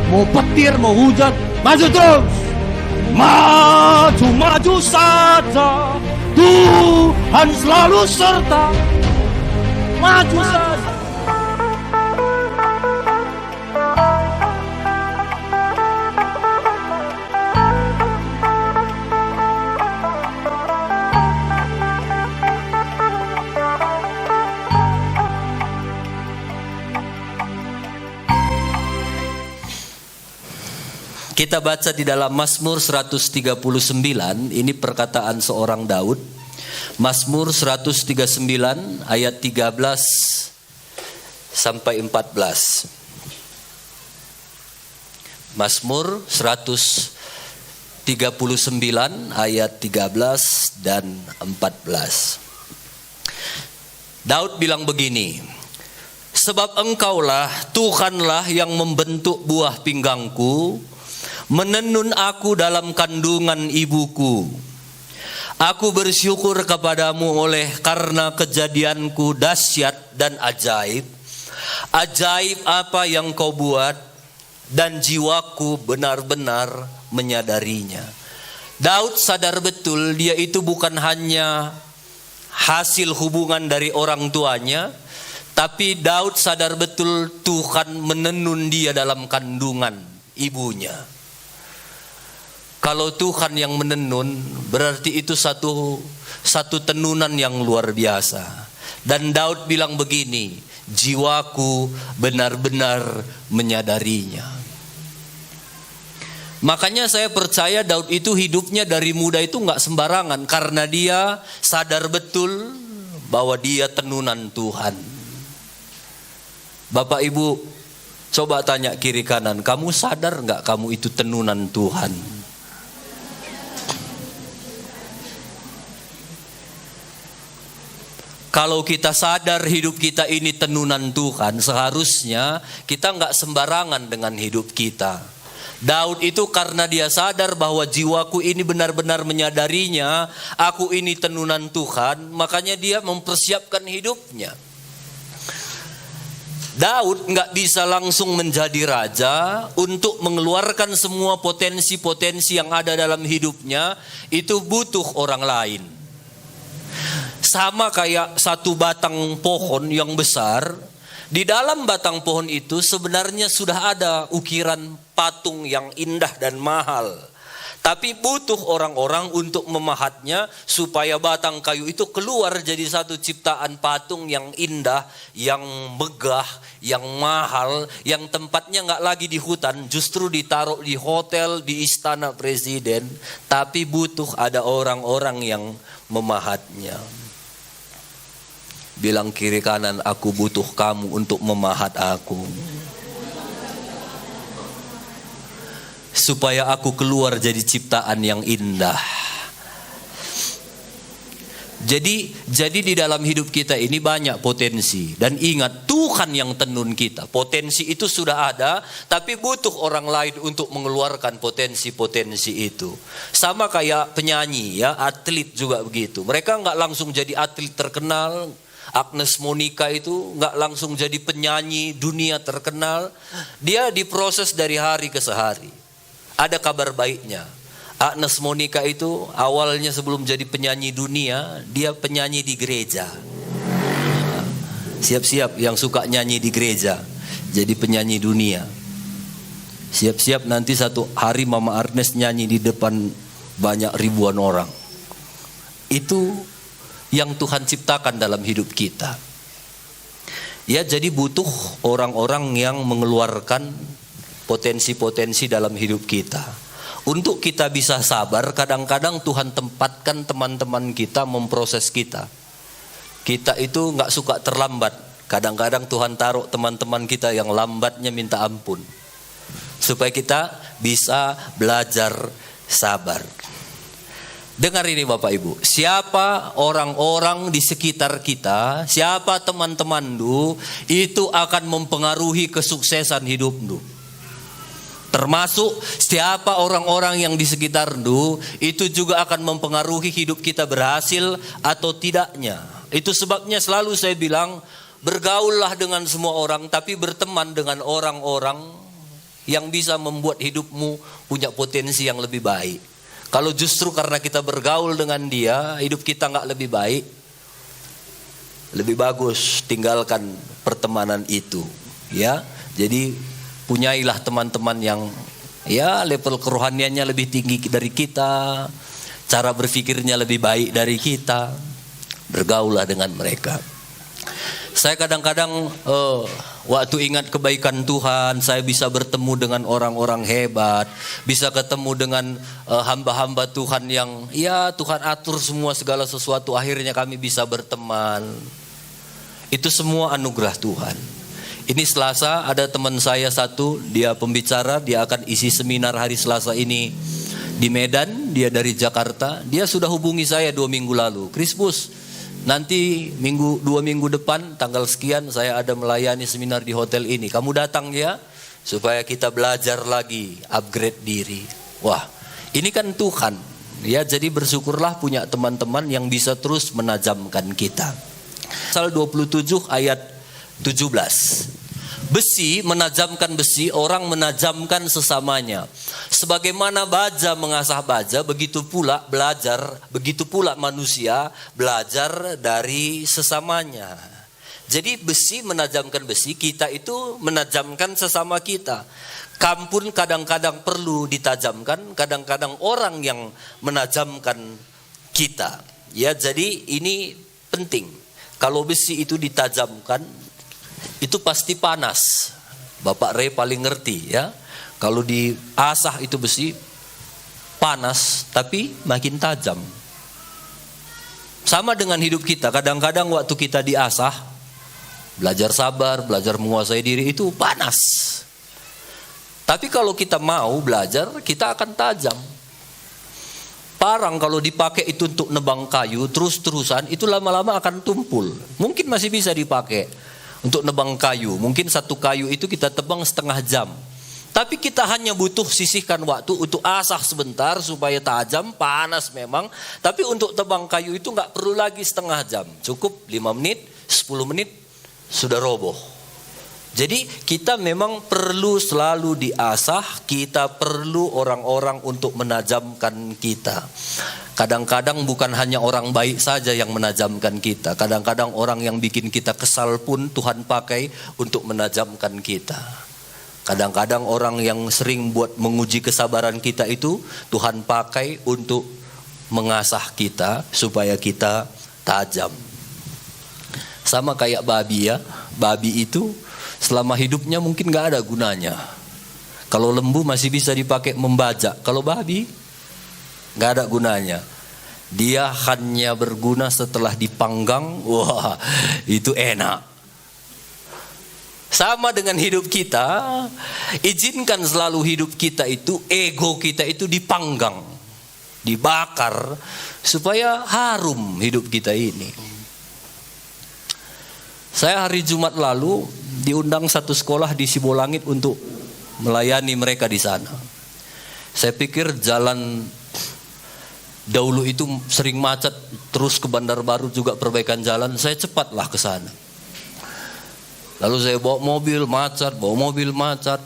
Mau petir, mau hujan, maju terus. Maju saja, Tuhan selalu serta. Maju saja. Kita baca di dalam Mazmur 139, ini perkataan seorang Daud. Mazmur 139 ayat 13 sampai 14. Mazmur 139 ayat 13 dan 14. Daud bilang begini, sebab engkaulah Tuhanlah yang membentuk buah pinggangku, menenun aku dalam kandungan ibuku. Aku bersyukur kepadamu oleh karena kejadianku dahsyat dan ajaib. Ajaib apa yang kau buat, dan jiwaku benar-benar menyadarinya. Daud sadar betul dia itu bukan hanya hasil hubungan dari orang tuanya, tapi Daud sadar betul Tuhan menenun dia dalam kandungan ibunya. Kalau Tuhan yang menenun, berarti itu satu tenunan yang luar biasa. Dan Daud bilang begini, jiwaku benar-benar menyadarinya. Makanya saya percaya Daud itu hidupnya dari muda itu gak sembarangan, karena dia sadar betul bahwa dia tenunan Tuhan. Bapak Ibu, coba tanya kiri kanan, kamu sadar gak kamu itu tenunan Tuhan? Kalau kita sadar hidup kita ini tenunan Tuhan, seharusnya kita nggak sembarangan dengan hidup kita. Daud itu karena dia sadar bahwa jiwaku ini benar-benar menyadarinya, aku ini tenunan Tuhan, makanya dia mempersiapkan hidupnya. Daud nggak bisa langsung menjadi raja. Untuk mengeluarkan semua potensi-potensi yang ada dalam hidupnya, itu butuh orang lain. Sama kayak satu batang pohon yang besar. Di dalam batang pohon itu sebenarnya sudah ada ukiran patung yang indah dan mahal. Tapi butuh orang-orang untuk memahatnya supaya batang kayu itu keluar jadi satu ciptaan patung yang indah, yang megah, yang mahal, yang tempatnya nggak lagi di hutan, justru ditaruh di hotel, di istana presiden. Tapi butuh ada orang-orang yang memahatnya. Bilang kiri kanan, aku butuh kamu untuk memahat aku. Supaya aku keluar jadi ciptaan yang indah. Jadi di dalam hidup kita ini banyak potensi. Dan ingat, Tuhan yang tenun kita. Potensi itu sudah ada, tapi butuh orang lain untuk mengeluarkan potensi-potensi itu. Sama kayak penyanyi ya, atlet juga begitu. Mereka nggak langsung jadi atlet terkenal. Agnes Monica itu nggak langsung jadi penyanyi dunia terkenal. Dia diproses dari hari ke hari. Ada kabar baiknya. Agnes Monica itu awalnya sebelum jadi penyanyi dunia, dia penyanyi di gereja. Siap-siap yang suka nyanyi di gereja, jadi penyanyi dunia. Siap-siap nanti satu hari Mama Agnes nyanyi di depan banyak ribuan orang. Itu yang Tuhan ciptakan dalam hidup kita. Ya, jadi butuh orang-orang yang mengeluarkan potensi-potensi dalam hidup kita. Untuk kita bisa sabar, kadang-kadang Tuhan tempatkan teman-teman kita memproses kita. Kita itu gak suka terlambat. Kadang-kadang Tuhan taruh teman-teman kita yang lambatnya minta ampun. Supaya kita bisa belajar sabar. Dengar ini Bapak Ibu, siapa orang-orang di sekitar kita, siapa teman-temanmu, itu akan mempengaruhi kesuksesan hidupmu. Termasuk siapa orang-orang yang di sekitarmu, itu juga akan mempengaruhi hidup kita berhasil atau tidaknya. Itu sebabnya selalu saya bilang, bergaullah dengan semua orang, tapi berteman dengan orang-orang yang bisa membuat hidupmu punya potensi yang lebih baik. Kalau justru karena kita bergaul dengan dia, hidup kita nggak lebih baik, lebih bagus tinggalkan pertemanan itu, ya. Jadi punyailah teman-teman yang ya level kerohaniannya lebih tinggi dari kita, cara berpikirnya lebih baik dari kita. Bergaullah dengan mereka. Saya kadang-kadang waktu ingat kebaikan Tuhan, saya bisa bertemu dengan orang-orang hebat, bisa ketemu dengan hamba-hamba Tuhan yang ya Tuhan atur semua segala sesuatu, akhirnya kami bisa berteman. Itu semua anugerah Tuhan. Ini Selasa ada teman saya satu, dia pembicara, dia akan isi seminar hari Selasa ini di Medan, dia dari Jakarta. Dia sudah hubungi saya 2 minggu lalu. Krispus, nanti 2 minggu depan tanggal sekian saya ada melayani seminar di hotel ini. Kamu datang ya, supaya kita belajar lagi, upgrade diri. Wah, ini kan Tuhan. Ya, jadi bersyukurlah punya teman-teman yang bisa terus menajamkan kita. Pasal 27 ayat 17. Besi menajamkan besi, orang menajamkan sesamanya. Sebagaimana baja mengasah baja, begitu pula manusia belajar dari sesamanya. Jadi besi menajamkan besi, kita itu menajamkan sesama kita. Kampun kadang-kadang perlu ditajamkan, kadang-kadang orang yang menajamkan kita. Ya, jadi ini penting. Kalau besi itu ditajamkan, itu pasti panas. Bapak Ray paling ngerti ya. Kalau diasah itu besi panas, tapi makin tajam. Sama dengan hidup kita. Kadang-kadang waktu kita diasah, belajar sabar, belajar menguasai diri, itu panas. Tapi kalau kita mau belajar, kita akan tajam. Parang kalau dipakai itu untuk nebang kayu terus-terusan, itu lama-lama akan tumpul. Mungkin masih bisa dipakai untuk nebang kayu. Mungkin satu kayu itu kita tebang setengah jam. Tapi kita hanya butuh sisihkan waktu untuk asah sebentar supaya tajam, panas memang. Tapi untuk tebang kayu itu nggak perlu lagi setengah jam. Cukup 5 menit, 10 menit sudah roboh. Jadi kita memang perlu selalu diasah, kita perlu orang-orang untuk menajamkan kita. Kadang-kadang bukan hanya orang baik saja yang menajamkan kita. Kadang-kadang orang yang bikin kita kesal pun Tuhan pakai untuk menajamkan kita. Kadang-kadang orang yang sering buat menguji kesabaran kita itu Tuhan pakai untuk mengasah kita supaya kita tajam. Sama kayak babi ya. Babi itu selama hidupnya mungkin gak ada gunanya. Kalau lembu masih bisa dipakai membajak. Kalau babi gak ada gunanya. Dia hanya berguna setelah dipanggang. Wah, itu enak. Sama dengan hidup kita. Izinkan selalu hidup kita itu, ego kita itu dipanggang, dibakar, supaya harum hidup kita ini. Saya hari Jumat lalu diundang satu sekolah di Sibolangit untuk melayani mereka di sana. Saya pikir jalan dahulu itu sering macet, terus ke Bandar Baru juga perbaikan jalan, saya cepatlah ke sana. Lalu saya bawa mobil macet.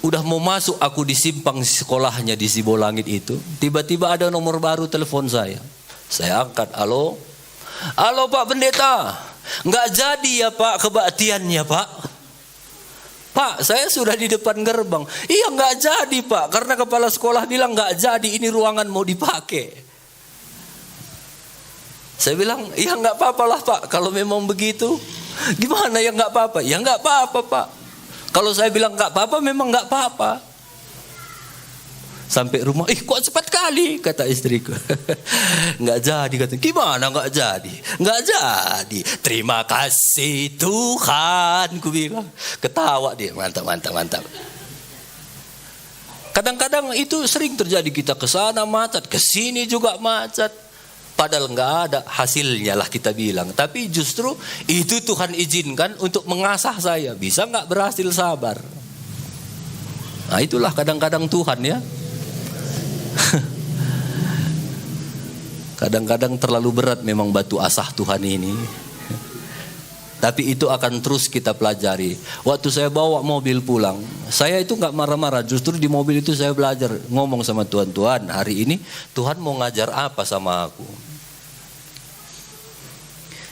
Udah mau masuk aku di simpang sekolahnya di Sibolangit itu, tiba-tiba ada nomor baru telepon saya. Saya angkat, halo Pak Pendeta. Nggak jadi ya Pak kebaktiannya Pak. Pak, saya sudah di depan gerbang. Iya nggak jadi Pak, karena kepala sekolah bilang nggak jadi, ini ruangan mau dipakai. Saya bilang, iya nggak apa-apa lah Pak, kalau memang begitu. Gimana ya nggak apa-apa? Ya nggak apa-apa Pak. Kalau saya bilang nggak apa-apa, memang nggak apa-apa. Sampai rumah, kok cepat kali, kata istriku. Nggak jadi, kata. Gimana nggak jadi? Nggak jadi. Terima kasih Tuhan, ku bilang. Ketawa dia, mantap. Kadang-kadang itu sering terjadi, kita ke sana macet, ke sini juga macet. Padahal nggak ada hasilnya lah kita bilang. Tapi justru itu Tuhan izinkan untuk mengasah saya. Bisa nggak berhasil sabar. Nah itulah kadang-kadang Tuhan ya. Kadang-kadang terlalu berat memang batu asah Tuhan ini. Tapi itu akan terus kita pelajari. Waktu saya bawa mobil pulang, saya itu nggak marah-marah. Justru di mobil itu saya belajar ngomong sama Tuhan, Tuhan hari ini Tuhan mau ngajar apa sama aku.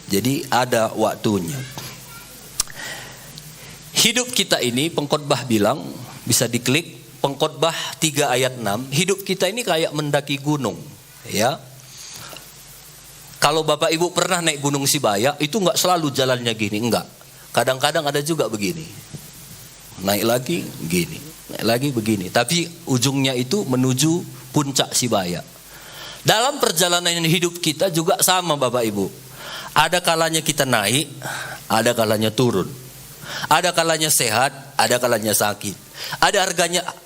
Jadi ada waktunya. Hidup kita ini, pengkhotbah bilang, bisa diklik, pengkhotbah 3 ayat 6, hidup kita ini kayak mendaki gunung, ya. Kalau Bapak Ibu pernah naik Gunung Sibaya, itu nggak selalu jalannya gini, enggak. Kadang-kadang ada juga begini. Naik lagi gini, naik lagi begini. Tapi ujungnya itu menuju puncak Sibaya. Dalam perjalanan hidup kita juga sama Bapak Ibu. Ada kalanya kita naik, ada kalanya turun. Ada kalanya sehat, ada kalanya sakit. Ada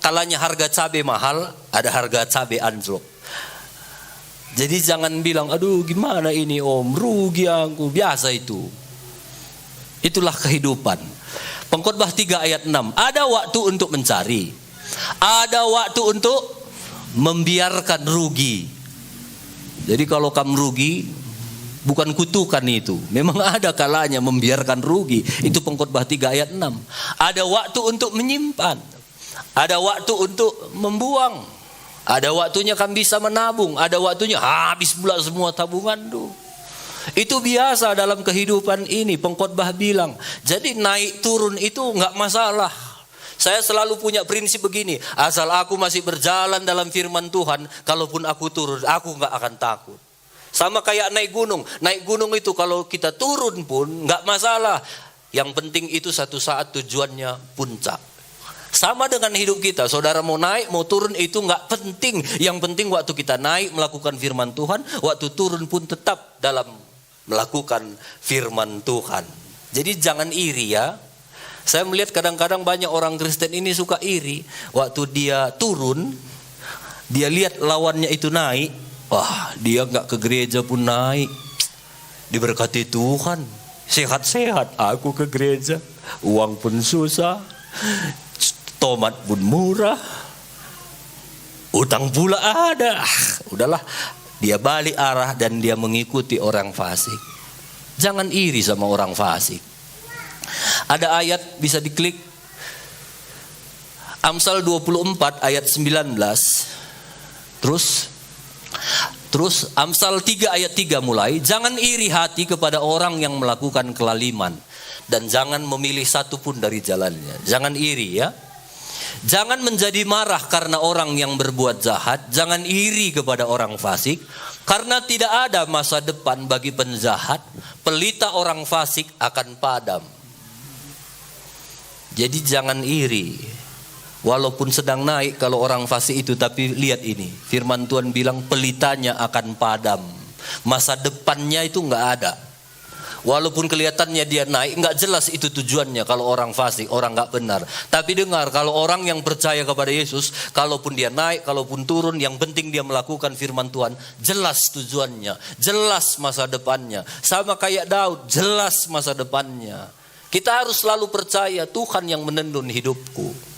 kalanya harga cabai mahal, ada harga cabai anjlok. Jadi jangan bilang, aduh gimana ini om, rugi aku, biasa itu. Itulah kehidupan. Pengkhotbah 3 ayat 6, ada waktu untuk mencari, ada waktu untuk membiarkan rugi. Jadi kalau kamu rugi, bukan kutukan itu. Memang ada kalanya membiarkan rugi. Itu pengkhotbah 3 ayat 6. Ada waktu untuk menyimpan, ada waktu untuk membuang. Ada waktunya kan bisa menabung, ada waktunya habis pula semua tabungan tuh. Itu biasa dalam kehidupan ini. Pengkhotbah bilang, jadi naik turun itu nggak masalah. Saya selalu punya prinsip begini, asal aku masih berjalan dalam firman Tuhan, kalaupun aku turun, aku nggak akan takut. Sama kayak naik gunung. Naik gunung itu kalau kita turun pun nggak masalah. Yang penting itu satu saat tujuannya puncak. Sama dengan hidup kita, saudara mau naik, mau turun itu nggak penting. Yang penting waktu kita naik melakukan firman Tuhan, waktu turun pun tetap dalam melakukan firman Tuhan. Jadi jangan iri ya. Saya melihat kadang-kadang banyak orang Kristen ini suka iri. Waktu dia turun, dia lihat lawannya itu naik, wah dia nggak ke gereja pun naik. Diberkati Tuhan, sehat-sehat, aku ke gereja, uang pun susah. Tomat pun murah, utang pula ada. Udahlah, dia balik arah dan dia mengikuti orang fasik. Jangan iri sama orang fasik. Ada ayat bisa diklik, Amsal 24 ayat 19. Terus Amsal 3 ayat 3 mulai, jangan iri hati kepada orang yang melakukan kelaliman dan jangan memilih satu pun dari jalannya. Jangan iri ya. Jangan menjadi marah karena orang yang berbuat jahat. Jangan iri kepada orang fasik, karena tidak ada masa depan bagi penjahat. Pelita orang fasik akan padam. Jadi jangan iri. Walaupun sedang naik kalau orang fasik itu, tapi lihat ini, firman Tuhan bilang pelitanya akan padam. Masa depannya itu nggak ada. Walaupun kelihatannya dia naik, nggak jelas itu tujuannya. Kalau orang fasik, orang nggak benar. Tapi dengar, kalau orang yang percaya kepada Yesus, kalaupun dia naik, kalaupun turun, yang penting dia melakukan firman Tuhan. Jelas tujuannya, jelas masa depannya. Sama kayak Daud, jelas masa depannya. Kita harus selalu percaya Tuhan yang menenun hidupku.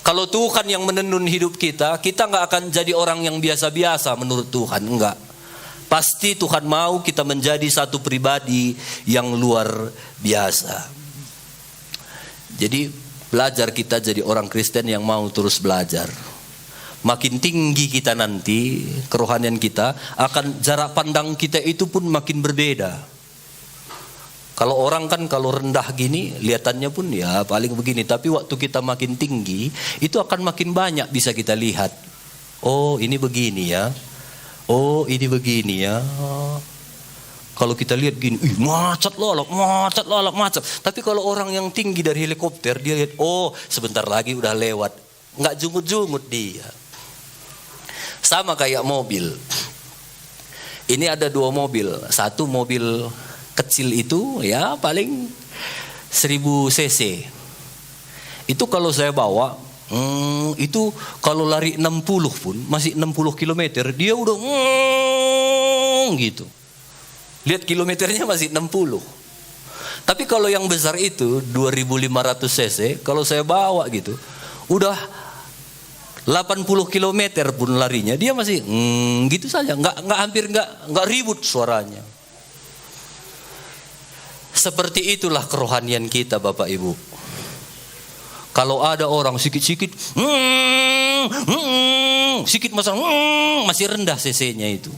Kalau Tuhan yang menenun hidup kita, kita nggak akan jadi orang yang biasa-biasa menurut Tuhan, enggak. Pasti Tuhan mau kita menjadi satu pribadi yang luar biasa. Jadi belajar kita jadi orang Kristen yang mau terus belajar. Makin tinggi kita nanti, kerohanian kita, akan jarak pandang kita itu pun makin berbeda. Kalau orang kan kalau rendah gini, lihatannya pun ya paling begini. Tapi waktu kita makin tinggi, itu akan makin banyak bisa kita lihat. Oh ini begini ya. Oh ini begini ya. Kalau kita lihat gini, macet loh, macet. Tapi kalau orang yang tinggi dari helikopter, dia lihat, oh sebentar lagi udah lewat. Nggak jungut-jungut dia. Sama kayak mobil. Ini ada 2 mobil. Satu mobil kecil itu ya paling 1000 cc. Itu kalau saya bawa, itu kalau lari 60 pun masih 60 km dia udah gitu. Lihat kilometernya masih 60. Tapi kalau yang besar itu 2500 cc, kalau saya bawa gitu udah 80 km pun larinya dia masih gitu saja, hampir nggak ribut suaranya. Seperti itulah kerohanian kita Bapak Ibu. Kalau ada orang sikit-sikit, sikit masih rendah cc-nya itu.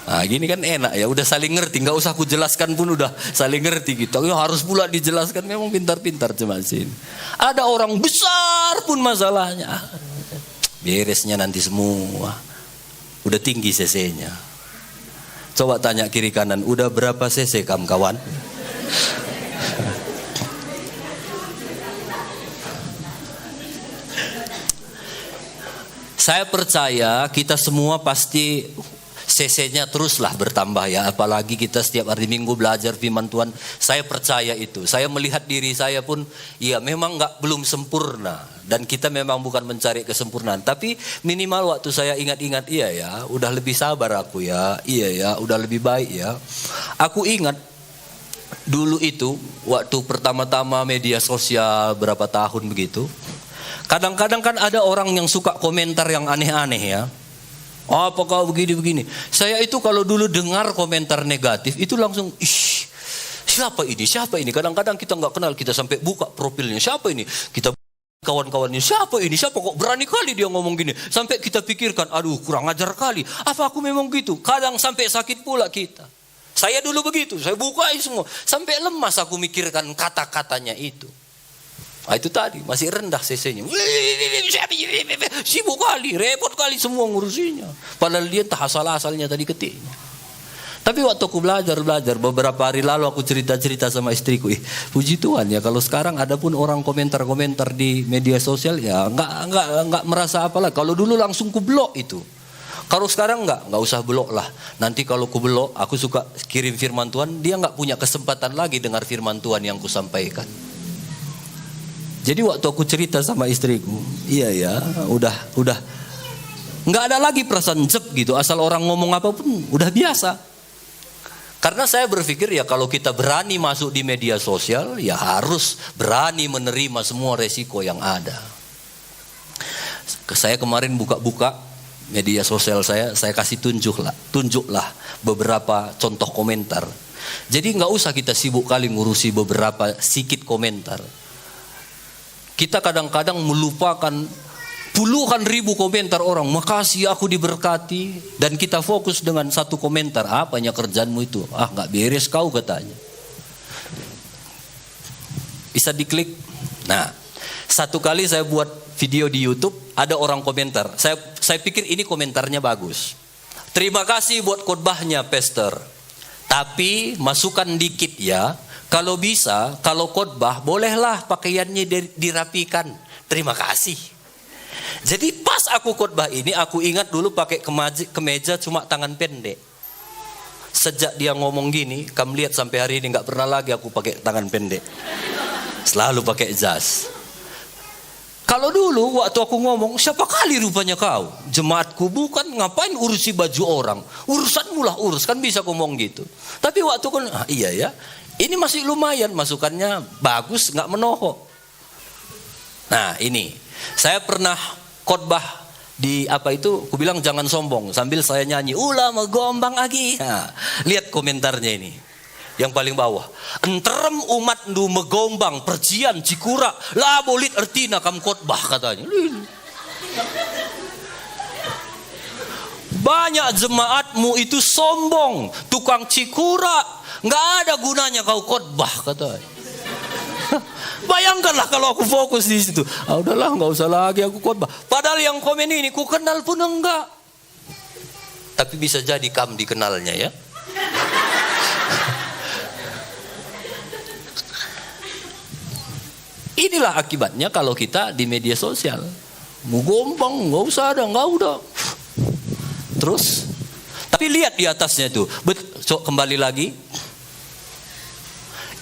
Nah gini kan enak ya, udah saling ngerti, nggak usah aku jelaskan pun udah saling ngerti gitu. Ya, harus pula dijelaskan, memang pintar-pintar jemaat sini. Ada orang besar pun masalahnya, beresnya nanti semua. Udah tinggi cc-nya. Coba tanya kiri kanan, udah berapa cc kawan? Saya percaya kita semua pasti cc-nya teruslah bertambah ya. Apalagi kita setiap hari Minggu belajar firman Tuhan. Saya percaya itu. Saya melihat diri saya pun, ya memang belum sempurna. Dan kita memang bukan mencari kesempurnaan. Tapi minimal waktu saya ingat-ingat, iya ya, udah lebih sabar aku ya. Iya ya, udah lebih baik ya. Aku ingat dulu itu, waktu pertama-tama media sosial berapa tahun begitu. Kadang-kadang kan ada orang yang suka komentar yang aneh-aneh ya. Apa kau begini-begini. Saya itu kalau dulu dengar komentar negatif itu langsung, siapa ini? Kadang-kadang kita nggak kenal, kita sampai buka profilnya. Siapa ini? Kita kawan-kawannya, siapa ini? Siapa kok berani kali dia ngomong gini? Sampai kita pikirkan, aduh kurang ajar kali. Apa aku memang gitu? Kadang sampai sakit pula kita. Saya dulu begitu, saya bukain semua. Sampai lemas aku mikirkan kata-katanya itu. Nah, itu tadi masih rendah cc-nya. Sibuk kali, repot kali semua ngurusinya. Padahal dia entah asal-asalnya tadi ketiknya. Tapi waktu aku belajar beberapa hari lalu aku cerita-cerita sama istriku, puji Tuhan ya kalau sekarang ada pun orang komentar-komentar di media sosial ya enggak merasa apalah. Kalau dulu langsung ku blok itu. Kalau sekarang enggak usah blok lah. Nanti kalau ku blok, aku suka kirim firman Tuhan, dia enggak punya kesempatan lagi dengar firman Tuhan yang ku sampaikan. Jadi waktu aku cerita sama istriku, iya ya, udah nggak ada lagi perasaan jep gitu. Asal orang ngomong apapun udah biasa. Karena saya berpikir ya kalau kita berani masuk di media sosial, ya harus berani menerima semua resiko yang ada. Saya kemarin buka-buka media sosial saya kasih tunjuklah beberapa contoh komentar. Jadi nggak usah kita sibuk kali ngurusi beberapa sedikit komentar. Kita kadang-kadang melupakan puluhan ribu komentar orang. Makasih aku diberkati. Dan kita fokus dengan satu komentar. Apanya kerjaanmu itu? Gak beres kau katanya. Bisa diklik. Nah, satu kali saya buat video di YouTube. Ada orang komentar. Saya pikir ini komentarnya bagus. Terima kasih buat khotbahnya Pastor. Tapi masukkan dikit ya. Kalau bisa, kalau khotbah bolehlah pakaiannya dirapikan. Terima kasih. Jadi pas aku khotbah ini, aku ingat dulu pakai kemeja cuma tangan pendek. Sejak dia ngomong gini, kamu lihat sampai hari ini nggak pernah lagi aku pakai tangan pendek. Selalu pakai jas. Kalau dulu waktu aku ngomong, siapa kali rupanya kau? Jemaatku bukan, ngapain urusi baju orang? Urusanmu lah urus, kan bisa ngomong gitu. Tapi waktu aku, iya ya. Ini masih lumayan, masukannya bagus, nggak menohok. Nah ini, saya pernah khotbah di aku bilang jangan sombong. Sambil saya nyanyi, ulama gombang lagi. Nah, lihat komentarnya ini. Yang paling bawah. Enterem umat ndu megombang, perjian cikura. Lah bolit ertina kam khotbah katanya. Banyak jemaatmu itu sombong, tukang cikura. Nggak ada gunanya kau khotbah katanya. Bayangkanlah kalau aku fokus di situ. Udahlah nggak usah lagi aku khotbah. Padahal yang komen ini ku kenal pun enggak. Tapi bisa jadi kamu dikenalnya ya. Inilah akibatnya kalau kita di media sosial. Mau gombang nggak usah ada, nggak udah. Terus, tapi lihat di atasnya itu. Kembali lagi.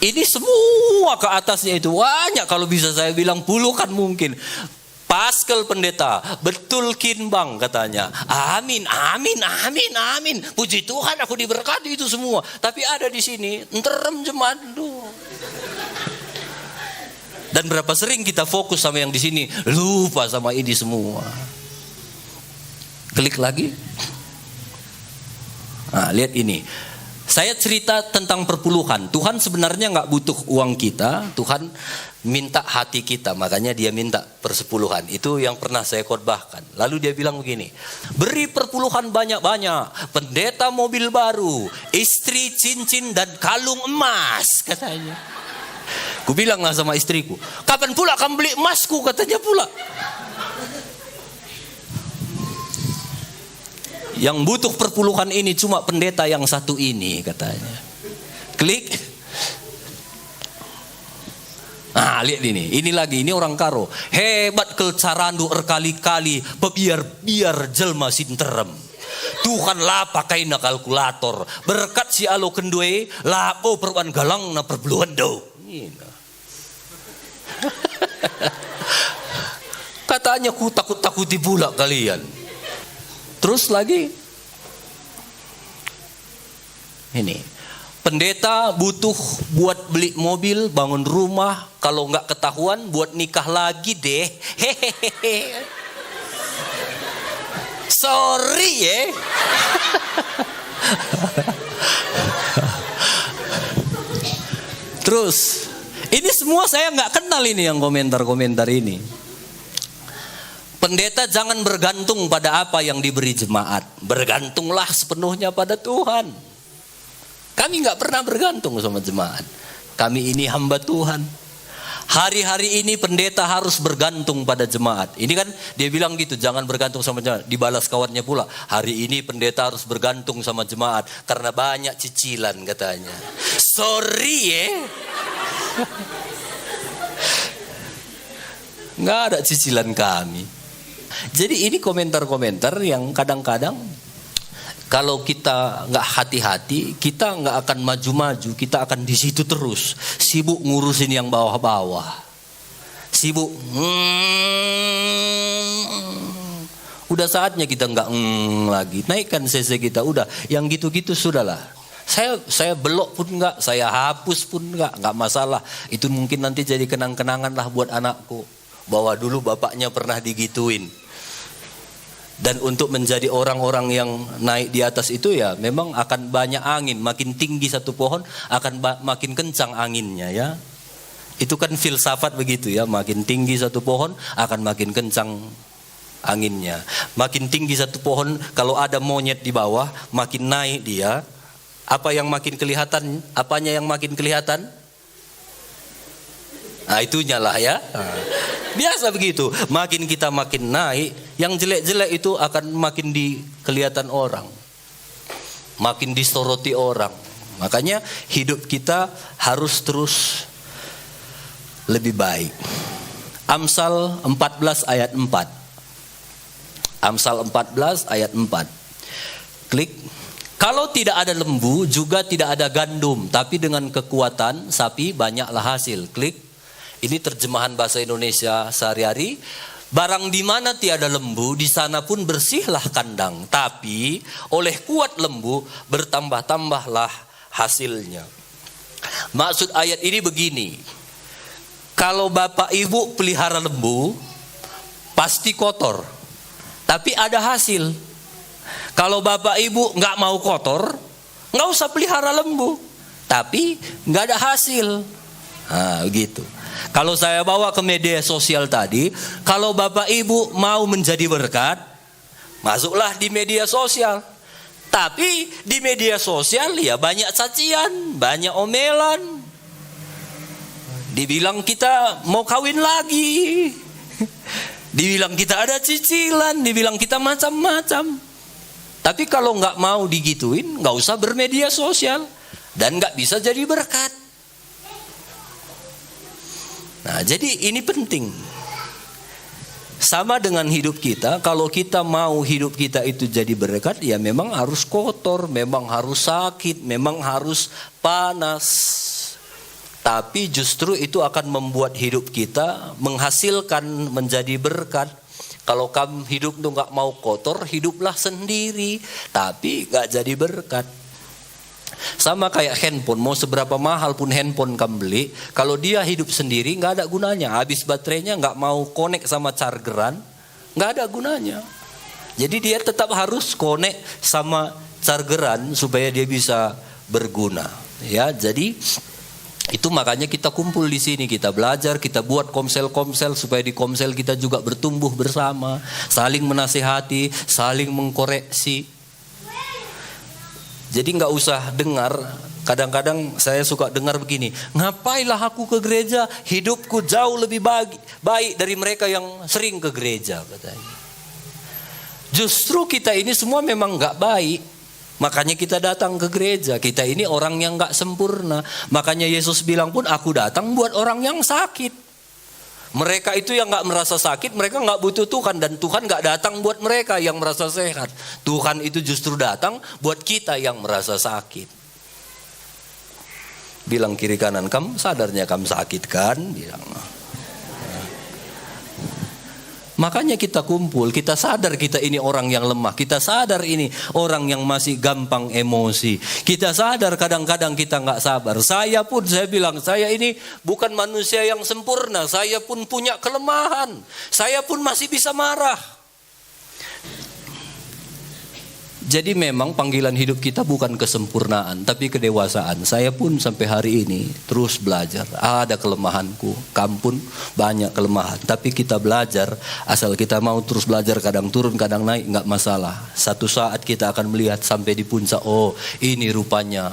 Ini semua ke atasnya itu banyak, kalau bisa saya bilang puluhan mungkin. Paskel pendeta, betul kin bang katanya. Amin, amin, amin, amin. Puji Tuhan aku diberkati itu semua. Tapi ada di sini, enterem jemaat lu. Dan berapa sering kita fokus sama yang di sini, lupa sama ini semua. Klik lagi. Nah, lihat ini. Saya cerita tentang perpuluhan. Tuhan sebenarnya nggak butuh uang kita. Tuhan minta hati kita. Makanya dia minta persepuluhan. Itu yang pernah saya khotbahkan. Lalu dia bilang begini. Beri perpuluhan banyak-banyak. Pendeta mobil baru. Istri cincin dan kalung emas. Katanya. Ku bilanglah sama istriku. Kapan pula kamu beli emasku? Katanya pula. Yang butuh perpuluhan ini cuma pendeta yang satu ini katanya. Klik. Nah, lihat ini lagi, ini orang karo. Hebat kelcarandu erkali-kali, biar jelma sinterem. Tuhan lah pakai na kalkulator. Berkat si alo kendue, lapo perwan galang na perbeluan do. Katanya ku takut-takuti pula kalian. Terus lagi, ini pendeta butuh buat beli mobil, bangun rumah, kalau nggak ketahuan buat nikah lagi deh. Hehehe. Sorry ya. Terus, ini semua saya nggak kenal ini yang komentar-komentar ini. Pendeta jangan bergantung pada apa yang diberi jemaat. Bergantunglah sepenuhnya pada Tuhan. Kami nggak pernah bergantung sama jemaat. Kami ini hamba Tuhan. Hari-hari ini pendeta harus bergantung pada jemaat. Ini kan dia bilang gitu, jangan bergantung sama jemaat. Dibalas kawannya pula, hari ini pendeta harus bergantung sama jemaat karena banyak cicilan katanya. Sorry ya. Nggak ada cicilan kami. Jadi ini komentar-komentar yang kadang-kadang kalau kita nggak hati-hati, kita nggak akan maju-maju, kita akan di situ terus, sibuk ngurusin yang bawah-bawah, sibuk. Udah saatnya kita nggak lagi, naikkan cc kita, udah, yang gitu-gitu sudahlah. Saya belok pun nggak, saya hapus pun nggak masalah. Itu mungkin nanti jadi kenang-kenangan lah buat anakku, bahwa dulu bapaknya pernah digituin. Dan untuk menjadi orang-orang yang naik di atas itu ya memang akan banyak angin. Makin tinggi satu pohon akan makin kencang anginnya ya. Itu kan filsafat begitu ya. Makin tinggi satu pohon akan makin kencang anginnya. Makin tinggi satu pohon, kalau ada monyet di bawah makin naik dia. Apa yang makin kelihatan? Apanya yang makin kelihatan? Nah itunya lah ya. Biasa begitu. Makin kita makin naik, yang jelek-jelek itu akan makin kelihatan orang, makin disoroti orang. Makanya hidup kita harus terus lebih baik. Amsal 14 ayat 4. Amsal 14 ayat 4. Klik. Kalau tidak ada lembu juga tidak ada gandum, tapi dengan kekuatan sapi banyaklah hasil. Klik. Ini terjemahan bahasa Indonesia sehari-hari. Barang di mana tiada lembu, di sana pun bersihlah kandang. Tapi oleh kuat lembu, bertambah-tambahlah hasilnya. Maksud ayat ini begini. Kalau bapak ibu pelihara lembu, pasti kotor. Tapi ada hasil. Kalau bapak ibu nggak mau kotor, nggak usah pelihara lembu. Tapi nggak ada hasil. Nah, begitu. Kalau saya bawa ke media sosial tadi, kalau bapak ibu mau menjadi berkat, masuklah di media sosial. Tapi di media sosial ya banyak cacian, banyak omelan. Dibilang kita mau kawin lagi, dibilang kita ada cicilan, dibilang kita macam-macam. Tapi kalau nggak mau digituin, nggak usah bermedia sosial dan nggak bisa jadi berkat. Nah, jadi ini penting. Sama dengan hidup kita, kalau kita mau hidup kita itu jadi berkat, ya memang harus kotor, memang harus sakit, memang harus panas. Tapi justru itu akan membuat hidup kita menghasilkan menjadi berkat. Kalau kamu hidup tuh nggak mau kotor, hiduplah sendiri, tapi nggak jadi berkat. Sama kayak handphone, mau seberapa mahal pun handphone kamu beli, kalau dia hidup sendiri nggak ada gunanya. Habis baterainya, nggak mau connect sama chargeran, nggak ada gunanya. Jadi dia tetap harus connect sama chargeran supaya dia bisa berguna. Ya, jadi itu makanya kita kumpul di sini, kita belajar, kita buat komsel-komsel supaya di komsel kita juga bertumbuh bersama, saling menasihati, saling mengkoreksi. Jadi nggak usah dengar, kadang-kadang saya suka dengar begini, ngapailah aku ke gereja, hidupku jauh lebih baik dari mereka yang sering ke gereja, katanya. Justru kita ini semua memang nggak baik. Makanya kita datang ke gereja. Kita ini orang yang gak sempurna. Makanya Yesus bilang pun, aku datang buat orang yang sakit. Mereka itu yang gak merasa sakit, mereka gak butuh Tuhan. Dan Tuhan gak datang buat mereka yang merasa sehat. Tuhan itu justru datang buat kita yang merasa sakit. Bilang kiri kanan, kamu sadarnya kamu sakit kan? Bilang. Makanya kita kumpul, kita sadar kita ini orang yang lemah, kita sadar ini orang yang masih gampang emosi, kita sadar kadang-kadang kita nggak sabar. Saya bilang, saya ini bukan manusia yang sempurna, saya pun punya kelemahan, saya pun masih bisa marah. Jadi memang panggilan hidup kita bukan kesempurnaan, tapi kedewasaan. Saya pun sampai hari ini terus belajar. Ada kelemahanku, kamu pun banyak kelemahan. Tapi kita belajar, asal kita mau terus belajar, kadang turun, kadang naik, nggak masalah. Satu saat kita akan melihat sampai di puncak, oh ini rupanya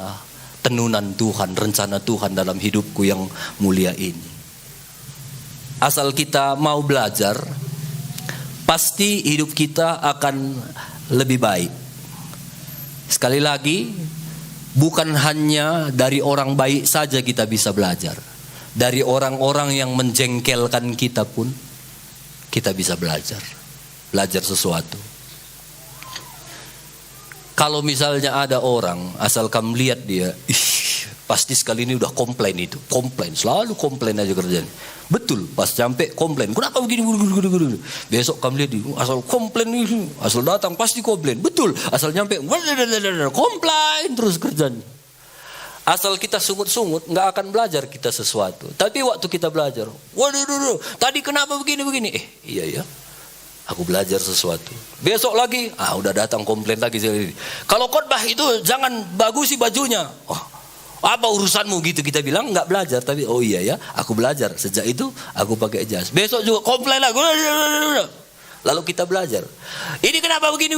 tenunan Tuhan, rencana Tuhan dalam hidupku yang mulia ini. Asal kita mau belajar, pasti hidup kita akan lebih baik. Sekali lagi, bukan hanya dari orang baik saja kita bisa belajar. Dari orang-orang yang menjengkelkan kita pun kita bisa belajar. Belajar sesuatu. Kalau misalnya ada orang, asal kamu lihat dia, pasti sekali ini udah komplain itu. Komplain, selalu komplain aja kerjanya. Betul, pas sampai komplain. Kenapa begini? Besok kamu lihat, asal komplain, asal datang pasti komplain. Betul, asal nyampe, komplain terus kerjanya. Asal kita sungut-sungut, nggak akan belajar kita sesuatu. Tapi waktu kita belajar, waduh, tadi kenapa begini? Iya, aku belajar sesuatu. Besok lagi, udah datang komplain lagi. Kalau khotbah itu jangan bagusi bajunya. Apa urusanmu gitu, kita bilang nggak belajar, tapi oh iya ya, aku belajar. Sejak itu aku pakai jas. Besok juga komplain lagi. Lalu kita belajar. Ini kenapa begini?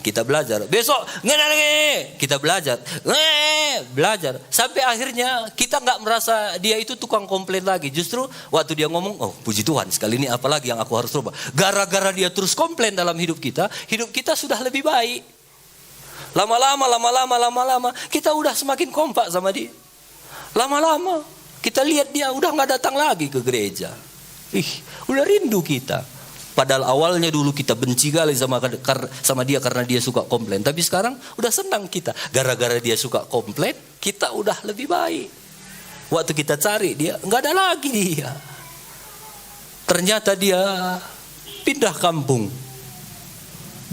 Kita belajar. Besok kita belajar. Belajar. Sampai akhirnya kita nggak merasa dia itu tukang komplain lagi. Justru waktu dia ngomong, oh puji Tuhan, sekali ini apalagi yang aku harus rubah. Gara-gara dia terus komplain dalam hidup kita sudah lebih baik. Lama-lama kita udah semakin kompak sama dia. Lama-lama kita lihat dia udah gak datang lagi ke gereja. Udah rindu kita. Padahal awalnya dulu kita benci kali sama dia karena dia suka komplain. Tapi sekarang udah senang kita. Gara-gara dia suka komplain, kita udah lebih baik. Waktu kita cari dia, gak ada lagi dia. Ternyata dia pindah kampung.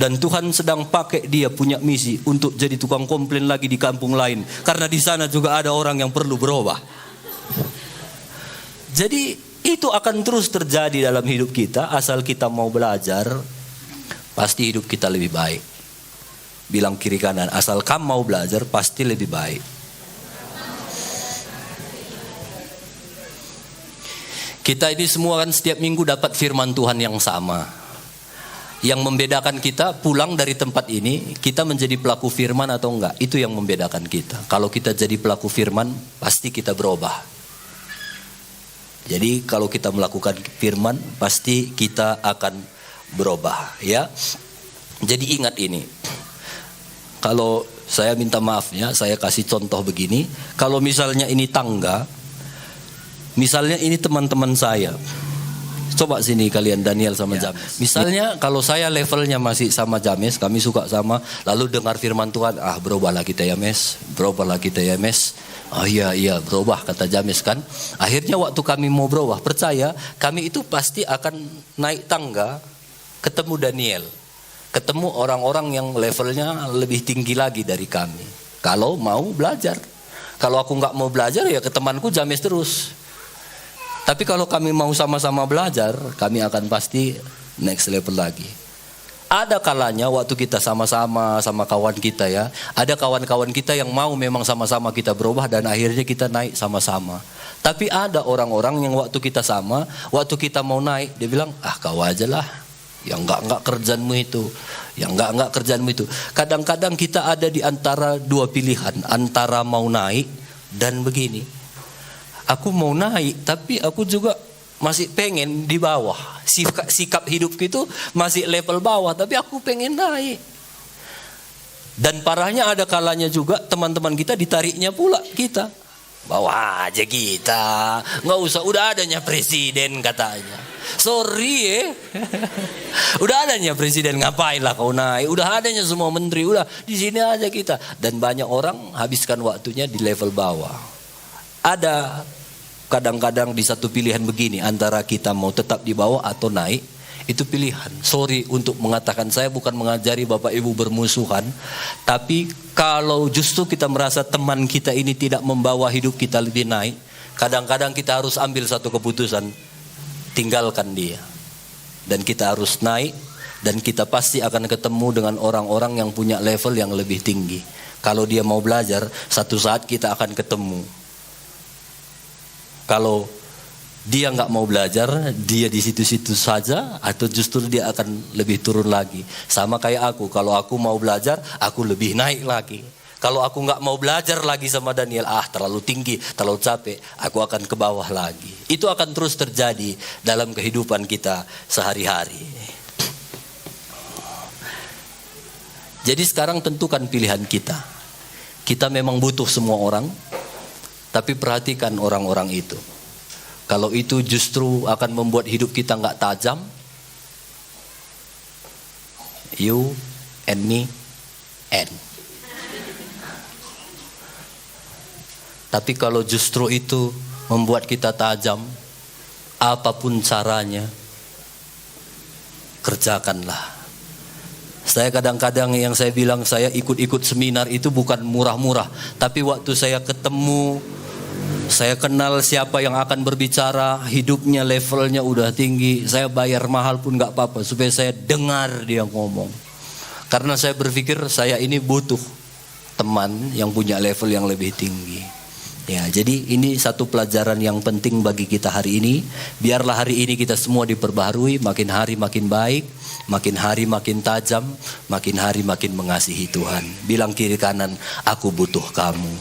Dan Tuhan sedang pakai dia punya misi untuk jadi tukang komplain lagi di kampung lain. Karena di sana juga ada orang yang perlu berubah. Jadi itu akan terus terjadi dalam hidup kita. Asal kita mau belajar, pasti hidup kita lebih baik. Bilang kiri kanan, asal kamu mau belajar, pasti lebih baik. Kita ini semua kan setiap minggu dapat firman Tuhan yang sama. Yang membedakan kita pulang dari tempat ini, kita menjadi pelaku firman atau enggak. Itu yang membedakan kita. Kalau kita jadi pelaku firman, pasti kita berubah. Jadi kalau kita melakukan firman, pasti kita akan berubah. Ya. Jadi ingat ini. Kalau saya minta maaf ya, saya kasih contoh begini. Kalau misalnya ini tangga, misalnya ini teman-teman saya. Coba sini kalian Daniel sama James. Misalnya kalau saya levelnya masih sama James, kami suka sama, lalu dengar firman Tuhan, berubahlah kita ya Mes, berubahlah kita ya Mes. Oh iya berubah kata James kan. Akhirnya waktu kami mau berubah, percaya kami itu pasti akan naik tangga, ketemu Daniel, ketemu orang-orang yang levelnya lebih tinggi lagi dari kami. Kalau mau belajar, kalau aku nggak mau belajar ya ke temanku James terus. Tapi kalau kami mau sama-sama belajar, kami akan pasti next level lagi. Ada kalanya waktu kita sama-sama sama kawan kita ya, ada kawan-kawan kita yang mau memang sama-sama kita berubah dan akhirnya kita naik sama-sama. Tapi ada orang-orang yang waktu kita sama, waktu kita mau naik, dia bilang, ah kau aja lah, yang enggak kerjaanmu itu, yang enggak kerjaanmu itu. Kadang-kadang kita ada di antara dua pilihan, antara mau naik dan begini. Aku mau naik, tapi aku juga masih pengen di bawah. Sikap hidupku itu masih level bawah, tapi aku pengen naik. Dan parahnya ada kalanya juga teman-teman kita ditariknya pula kita. Bawa aja kita, nggak usah, udah adanya presiden katanya. Sorry udah adanya presiden, ngapain lah kau naik? Udah adanya semua menteri, udah di sini aja kita. Dan banyak orang habiskan waktunya di level bawah. Ada kadang-kadang di satu pilihan begini, antara kita mau tetap di bawah atau naik, itu pilihan. Sorry untuk mengatakan, saya bukan mengajari Bapak Ibu bermusuhan, tapi kalau justru kita merasa teman kita ini tidak membawa hidup kita lebih naik, kadang-kadang kita harus ambil satu keputusan, tinggalkan dia. Dan kita harus naik, dan kita pasti akan ketemu dengan orang-orang yang punya level yang lebih tinggi. Kalau dia mau belajar, satu saat kita akan ketemu. Kalau dia nggak mau belajar, dia di situ-situ saja, atau justru dia akan lebih turun lagi. Sama kayak aku, kalau aku mau belajar, aku lebih naik lagi. Kalau aku nggak mau belajar lagi sama Daniel, terlalu tinggi, terlalu capek, aku akan ke bawah lagi. Itu akan terus terjadi dalam kehidupan kita sehari-hari. Jadi sekarang tentukan pilihan kita. Kita memang butuh semua orang, tapi perhatikan orang-orang itu. Kalau itu justru akan membuat hidup kita nggak tajam, you and me and. Tapi kalau justru itu membuat kita tajam, apapun caranya, kerjakanlah. Saya kadang-kadang yang saya bilang, saya ikut-ikut seminar itu bukan murah-murah, tapi waktu saya ketemu, saya kenal siapa yang akan berbicara, hidupnya levelnya udah tinggi, saya bayar mahal pun gak apa-apa supaya saya dengar dia ngomong. Karena saya berpikir saya ini butuh teman yang punya level yang lebih tinggi. Ya, jadi ini satu pelajaran yang penting bagi kita hari ini. Biarlah hari ini kita semua diperbaharui, makin hari makin baik, makin hari makin tajam, makin hari makin mengasihi Tuhan. Bilang kiri kanan, aku butuh kamu.